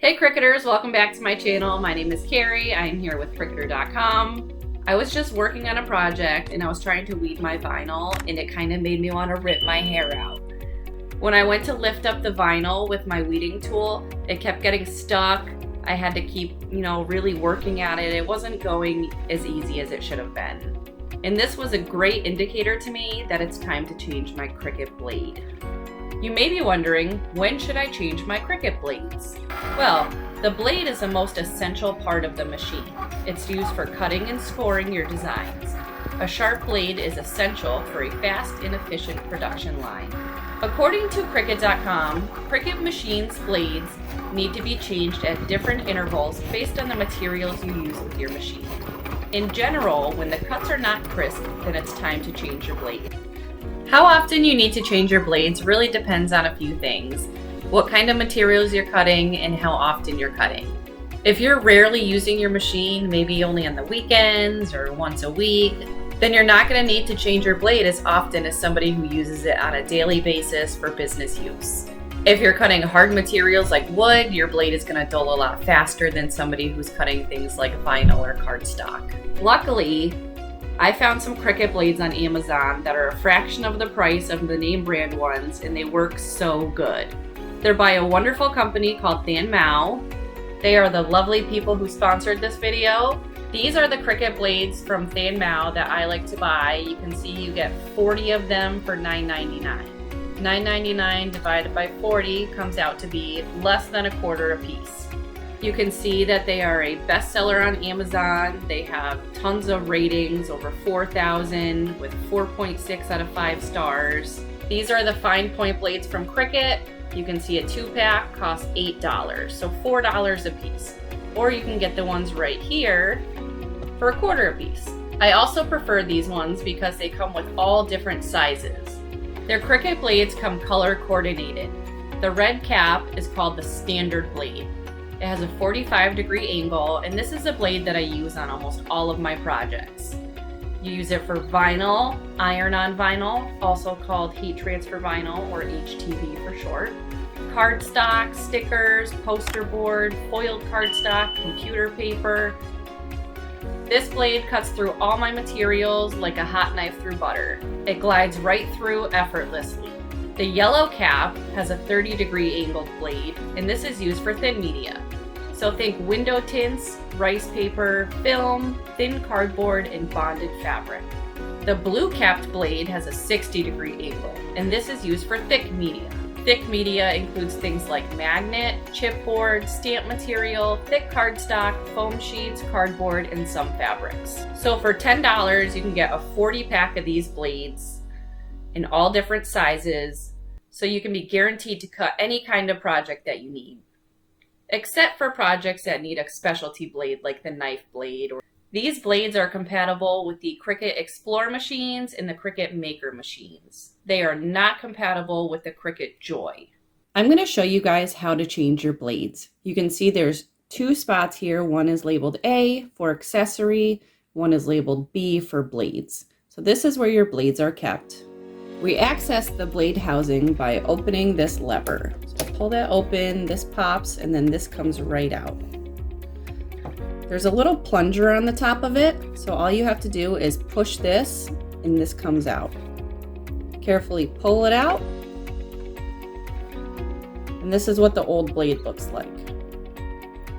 Hey Cricketers, welcome back to my channel. My name is Carrie. I am here with Cricketer.com. I was just working on a project and I was trying to weed my vinyl and it kind of made me want to rip my hair out. When I went to lift up the vinyl with my weeding tool, it kept getting stuck. I had to keep, really working at it. It wasn't going as easy as it should have been. And this was a great indicator to me that it's time to change my Cricut blade. You may be wondering, when should I change my Cricut blades? Well, the blade is the most essential part of the machine. It's used for cutting and scoring your designs. A sharp blade is essential for a fast and efficient production line. According to Cricut.com, Cricut machines' blades need to be changed at different intervals based on the materials you use with your machine. In general, when the cuts are not crisp, then it's time to change your blade. How often you need to change your blades really depends on a few things. What kind of materials you're cutting and how often you're cutting. If you're rarely using your machine, maybe only on the weekends or once a week, then you're not going to need to change your blade as often as somebody who uses it on a daily basis for business use. If you're cutting hard materials like wood, your blade is going to dull a lot faster than somebody who's cutting things like vinyl or cardstock. Luckily, I found some Cricut blades on Amazon that are a fraction of the price of the name brand ones, and they work so good. They're by a wonderful company called Than Mao. They are the lovely people who sponsored this video. These are the Cricut blades from Than Mao that I like to buy. You can see you get 40 of them for $9.99. $9.99 divided by 40 comes out to be less than a quarter a piece. You can see that they are a bestseller on Amazon. They have tons of ratings, over 4,000 with 4.6 out of 5 stars. These are the fine point blades from Cricut. You can see a 2-pack costs $8, so $4 a piece. Or you can get the ones right here for a quarter a piece. I also prefer these ones because they come with all different sizes. Their Cricut blades come color coordinated. The red cap is called the standard blade. It has a 45-degree angle, and this is a blade that I use on almost all of my projects. You use it for vinyl, iron-on vinyl, also called heat transfer vinyl, or HTV for short, cardstock, stickers, poster board, foiled cardstock, computer paper. This blade cuts through all my materials like a hot knife through butter. It glides right through effortlessly. The yellow cap has a 30-degree angled blade, and this is used for thin media. So think window tints, rice paper, film, thin cardboard, and bonded fabric. The blue capped blade has a 60-degree angle, and this is used for thick media. Thick media includes things like magnet, chipboard, stamp material, thick cardstock, foam sheets, cardboard, and some fabrics. So for $10, you can get a 40-pack of these blades in all different sizes, so you can be guaranteed to cut any kind of project that you need. Except for projects that need a specialty blade like the knife blade. These blades are compatible with the Cricut Explore machines and the Cricut Maker machines. They are not compatible with the Cricut Joy. I'm going to show you guys how to change your blades. You can see there's 2 spots here. One is labeled A for accessory, one is labeled B for blades. So this is where your blades are kept. We access the blade housing by opening this lever. So pull that open, this pops, and then this comes right out. There's a little plunger on the top of it, so all you have to do is push this, and this comes out. Carefully pull it out, and this is what the old blade looks like.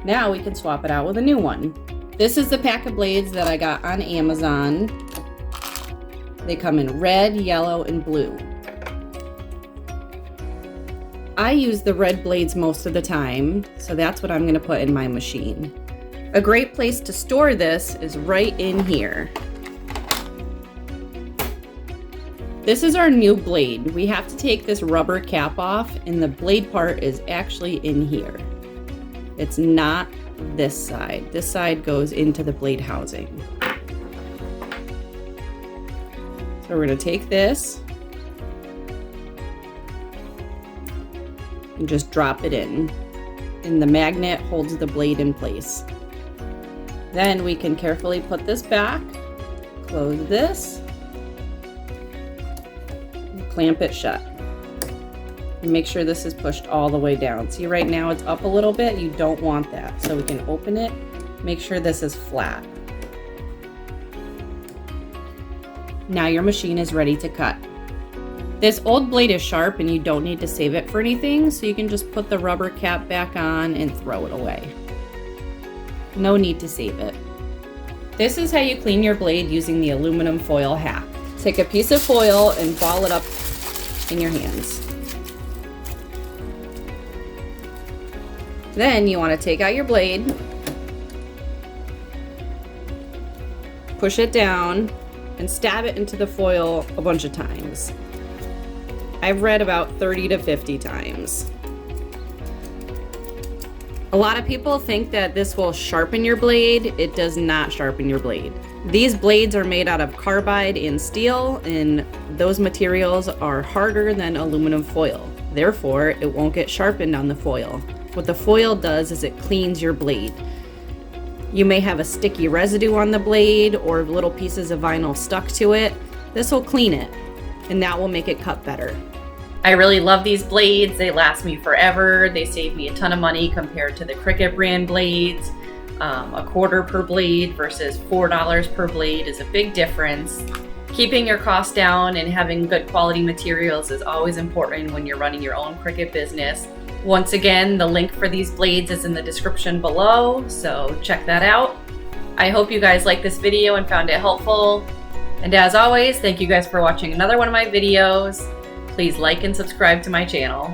Now we can swap it out with a new one. This is the pack of blades that I got on Amazon. They come in red, yellow, and blue. I use the red blades most of the time, so that's what I'm going to put in my machine. A great place to store this is right in here. This is our new blade. We have to take this rubber cap off, and the blade part is actually in here. It's not this side. This side goes into the blade housing. So we're going to take this and just drop it in, and the magnet holds the blade in place. Then we can carefully put this back, close this, and clamp it shut. Make sure this is pushed all the way down. See, right now it's up a little bit. You don't want that. So we can open it. Make sure this is flat. Now your machine is ready to cut. This old blade is sharp and you don't need to save it for anything, so you can just put the rubber cap back on and throw it away. No need to save it. This is how you clean your blade using the aluminum foil hack. Take a piece of foil and ball it up in your hands. Then you want to take out your blade, push it down, and stab it into the foil a bunch of times. I've read about 30 to 50 times. A lot of people think that this will sharpen your blade. It does not sharpen your blade. These blades are made out of carbide and steel, and those materials are harder than aluminum foil. Therefore, it won't get sharpened on the foil. What the foil does is it cleans your blade. You may have a sticky residue on the blade or little pieces of vinyl stuck to it. This will clean it, and that will make it cut better. I really love these blades. They last me forever. They save me a ton of money compared to the Cricut brand blades. $1/4 per blade versus $4 per blade is a big difference. Keeping your costs down and having good quality materials is always important when you're running your own Cricut business. Once again, the link for these blades is in the description below, so check that out. I hope you guys liked this video and found it helpful. And as always, thank you guys for watching another one of my videos. Please like and subscribe to my channel.